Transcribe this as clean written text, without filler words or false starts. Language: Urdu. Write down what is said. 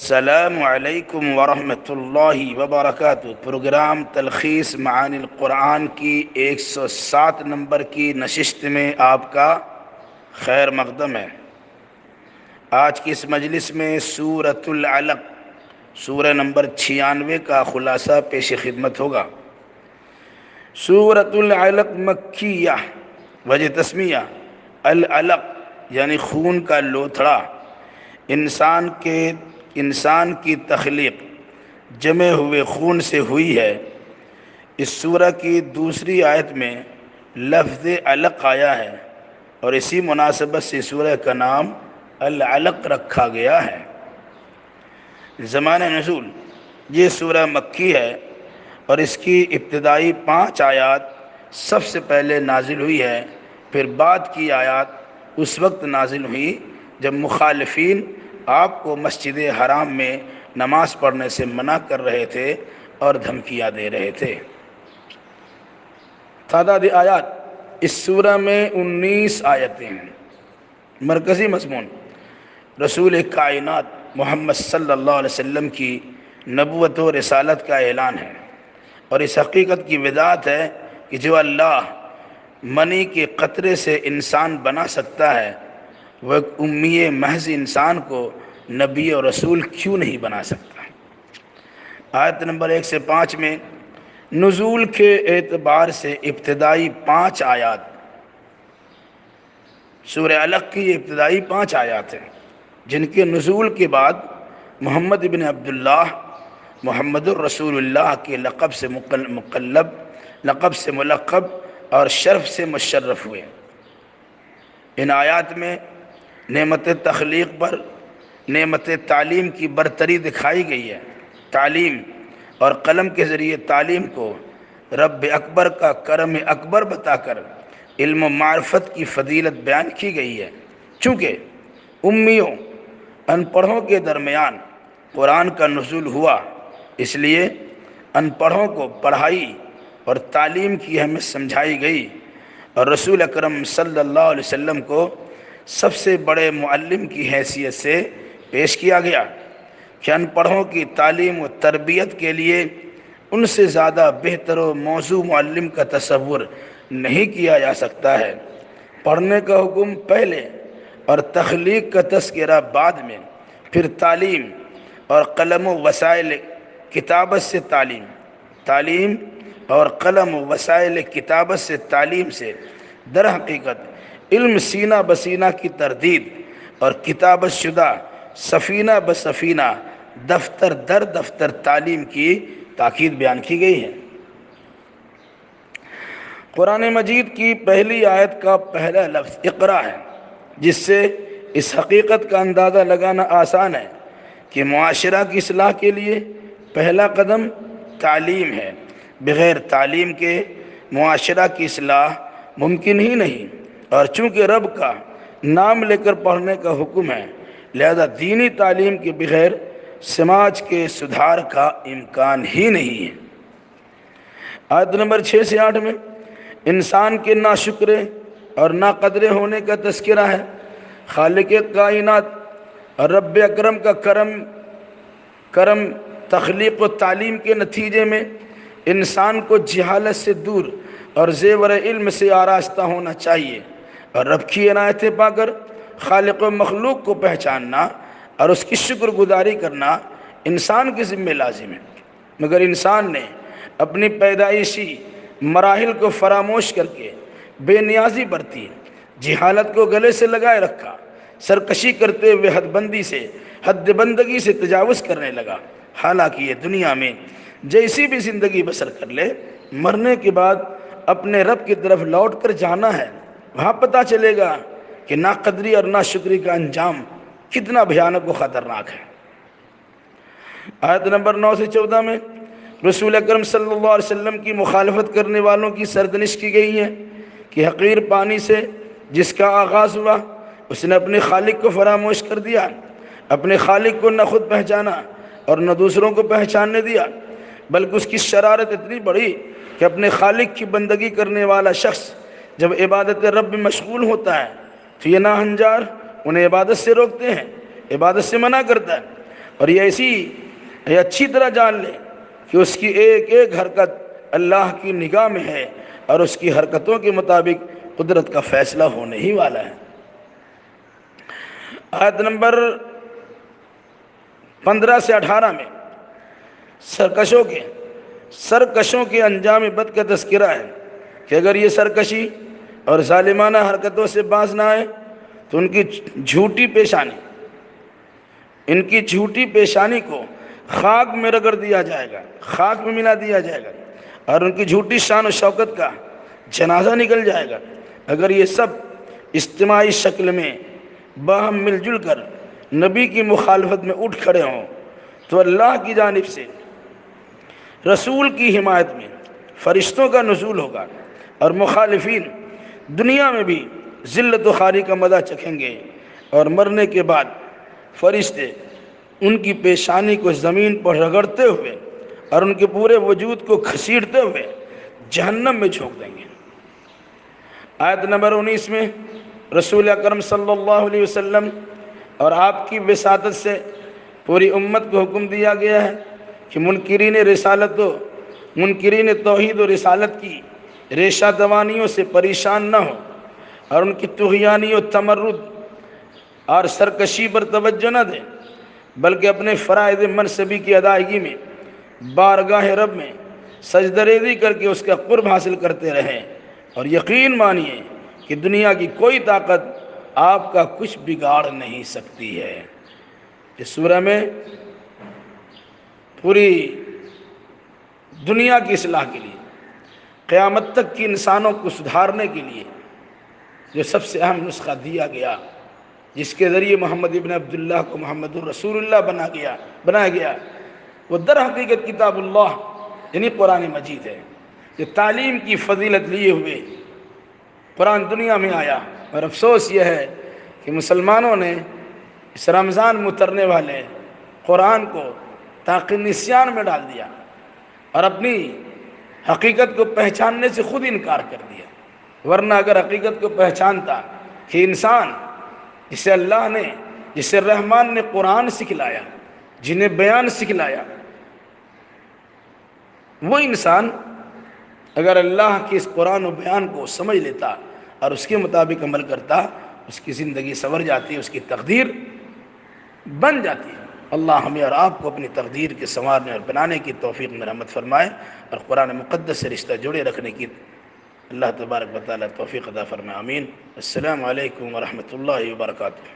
السلام علیکم ورحمۃ اللہ وبرکاتہ۔ پروگرام تلخیص معانی القرآن کی 107 نمبر کی نشست میں آپ کا خیر مقدم ہے۔ آج کی اس مجلس میں سورۃ العلق سورہ نمبر 96 کا خلاصہ پیش خدمت ہوگا۔ سورۃ العلق مکیہ، وجہ تسمیہ العلق یعنی خون کا لوتھڑا۔ انسان کی تخلیق جمے ہوئے خون سے ہوئی ہے۔ اس سورہ کی دوسری آیت میں لفظ علق آیا ہے اور اسی مناسبت سے سورہ کا نام العلق رکھا گیا ہے۔ زمانہ نزول، یہ سورہ مکی ہے اور اس کی ابتدائی 5 آیات سب سے پہلے نازل ہوئی ہے، پھر بعد کی آیات اس وقت نازل ہوئی جب مخالفین آپ کو مسجد حرام میں نماز پڑھنے سے منع کر رہے تھے اور دھمکیاں دے رہے تھے۔ تعداد آیات اس سورہ میں 19 آیتیں ہیں۔ مرکزی مضمون رسول کائنات محمد صلی اللہ علیہ وسلم کی نبوت و رسالت کا اعلان ہے، اور اس حقیقت کی وضاحت ہے کہ جو اللہ منی کے قطرے سے انسان بنا سکتا ہے، وہ ایک امی محض انسان کو نبی اور رسول کیوں نہیں بنا سکتا۔ آیت نمبر 1 سے 5 میں نزول کے اعتبار سے ابتدائی 5 آیات، سورہ علق کی ابتدائی 5 آیات ہیں جن کے نزول کے بعد محمد بن عبداللہ محمد الرسول اللہ کے لقب سے ملقب اور شرف سے مشرف ہوئے۔ ان آیات میں نعمت تخلیق پر نعمت تعلیم کی برتری دکھائی گئی ہے۔ تعلیم اور قلم کے ذریعے تعلیم کو رب اکبر کا کرم اکبر بتا کر علم و معرفت کی فضیلت بیان کی گئی ہے۔ چونکہ امیوں ان پڑھوں کے درمیان قرآن کا نزول ہوا، اس لیے ان پڑھوں کو پڑھائی اور تعلیم کی اہمیت سمجھائی گئی، اور رسول اکرم صلی اللہ علیہ وسلم کو سب سے بڑے معلم کی حیثیت سے پیش کیا گیا کہ ان پڑھوں کی تعلیم و تربیت کے لیے ان سے زیادہ بہتر و موزوں معلم کا تصور نہیں کیا جا سکتا ہے۔ پڑھنے کا حکم پہلے اور تخلیق کا تذکرہ بعد میں، پھر تعلیم اور قلم و وسائل کتابت سے تعلیم اور قلم و وسائل کتابت سے تعلیم سے در حقیقت علم سینہ بسینہ کی تردید اور کتابت شدہ سفینہ بسفینہ دفتر در دفتر تعلیم کی تاکید بیان کی گئی ہے۔ قرآن مجید کی پہلی آیت کا پہلا لفظ اقرا ہے، جس سے اس حقیقت کا اندازہ لگانا آسان ہے کہ معاشرہ کی اصلاح کے لیے پہلا قدم تعلیم ہے۔ بغیر تعلیم کے معاشرہ کی اصلاح ممکن ہی نہیں، اور چونکہ رب کا نام لے کر پڑھنے کا حکم ہے، لہذا دینی تعلیم کے بغیر سماج کے سدھار کا امکان ہی نہیں ہے۔ آیت نمبر 6 سے 8 میں انسان کے ناشکرے اور ناقدرے ہونے کا تذکرہ ہے۔ خالق کائنات اور رب اکرم کا کرم تخلیق و تعلیم کے نتیجے میں انسان کو جہالت سے دور اور زیور علم سے آراستہ ہونا چاہیے، اور رب کی عنایتیں پا کر خالق و مخلوق کو پہچاننا اور اس کی شکر گزاری کرنا انسان کے ذمہ لازم ہے۔ مگر انسان نے اپنی پیدائشی مراحل کو فراموش کر کے بے نیازی برتی، جہالت کو گلے سے لگائے رکھا، سرکشی کرتے ہوئے حد بندگی سے تجاوز کرنے لگا۔ حالانکہ یہ دنیا میں جیسی بھی زندگی بسر کر لے، مرنے کے بعد اپنے رب کی طرف لوٹ کر جانا ہے۔ وہاں پتہ چلے گا کہ ناقدری اور ناشکری کا انجام کتنا بھیانک و خطرناک ہے۔ آیت نمبر 9 سے 14 میں رسول اکرم صلی اللہ علیہ وسلم کی مخالفت کرنے والوں کی سرزنش کی گئی ہے کہ حقیر پانی سے جس کا آغاز ہوا، اس نے اپنے خالق کو فراموش کر دیا، اپنے خالق کو نہ خود پہچانا اور نہ دوسروں کو پہچاننے دیا، بلکہ اس کی شرارت اتنی بڑی کہ اپنے خالق کی بندگی کرنے والا شخص جب عبادت رب میں مشغول ہوتا ہے تو یہ ناہنجار انہیں عبادت سے روکتے ہیں، عبادت سے منع کرتا ہے۔ اور یہ اچھی طرح جان لے کہ اس کی ایک ایک حرکت اللہ کی نگاہ میں ہے اور اس کی حرکتوں کے مطابق قدرت کا فیصلہ ہونے ہی والا ہے۔ آیت نمبر 15 سے 18 میں سرکشوں کے انجام بد کا تذکرہ ہے کہ اگر یہ سرکشی اور ظالمانہ حرکتوں سے باز نہ آئے تو ان کی جھوٹی پیشانی کو خاک میں رگڑ دیا جائے گا، خاک میں ملا دیا جائے گا، اور ان کی جھوٹی شان و شوکت کا جنازہ نکل جائے گا۔ اگر یہ سب اجتماعی شکل میں باہم مل جل کر نبی کی مخالفت میں اٹھ کھڑے ہوں تو اللہ کی جانب سے رسول کی حمایت میں فرشتوں کا نزول ہوگا، اور مخالفین دنیا میں بھی ذلت و خواری کا مزہ چکھیں گے، اور مرنے کے بعد فرشتے ان کی پیشانی کو زمین پر رگڑتے ہوئے اور ان کے پورے وجود کو گھسیٹتے ہوئے جہنم میں جھونک دیں گے۔ آیت نمبر 19 میں رسول اکرم صلی اللہ علیہ وسلم اور آپ کی وساطت سے پوری امت کو حکم دیا گیا ہے کہ منکرین توحید و رسالت کی ریشہ دوانیوں سے پریشان نہ ہو، اور ان کی طغیانی و تمرد اور سرکشی پر توجہ نہ دیں، بلکہ اپنے فرائض منصبی کی ادائیگی میں بارگاہ رب میں سجدہ ریزی کر کے اس کا قرب حاصل کرتے رہیں، اور یقین مانیے کہ دنیا کی کوئی طاقت آپ کا کچھ بگاڑ نہیں سکتی ہے۔ اس سورہ میں پوری دنیا کی اصلاح کے لیے، قیامت تک کی انسانوں کو سدھارنے کے لیے جو سب سے اہم نسخہ دیا گیا، جس کے ذریعے محمد ابن عبداللہ کو محمد الرسول اللہ بنایا گیا، وہ در حقیقت کتاب اللہ یعنی قرآن مجید ہے۔ جو تعلیم کی فضیلت لیے ہوئے قرآن دنیا میں آیا، اور افسوس یہ ہے کہ مسلمانوں نے اس رمضان میں اترنے والے قرآن کو طاقت نسیان میں ڈال دیا اور اپنی حقیقت کو پہچاننے سے خود انکار کر دیا۔ ورنہ اگر حقیقت کو پہچانتا کہ انسان جسے رحمان نے قرآن سکھلایا، جنہیں بیان سکھلایا، وہ انسان اگر اللہ کے اس قرآن و بیان کو سمجھ لیتا اور اس کے مطابق عمل کرتا، اس کی زندگی سنور جاتی، اس کی تقدیر بن جاتی۔ اللہ ہمیں اور آپ کو اپنی تقدیر کے سنوارنے اور بنانے کی توفیق میں رحمت فرمائے، اور قرآن مقدس سے رشتہ جوڑے رکھنے کی اللہ تبارک و تعالیٰ توفیق عطا فرمائے، آمین۔ السلام علیکم ورحمۃ اللہ وبرکاتہ۔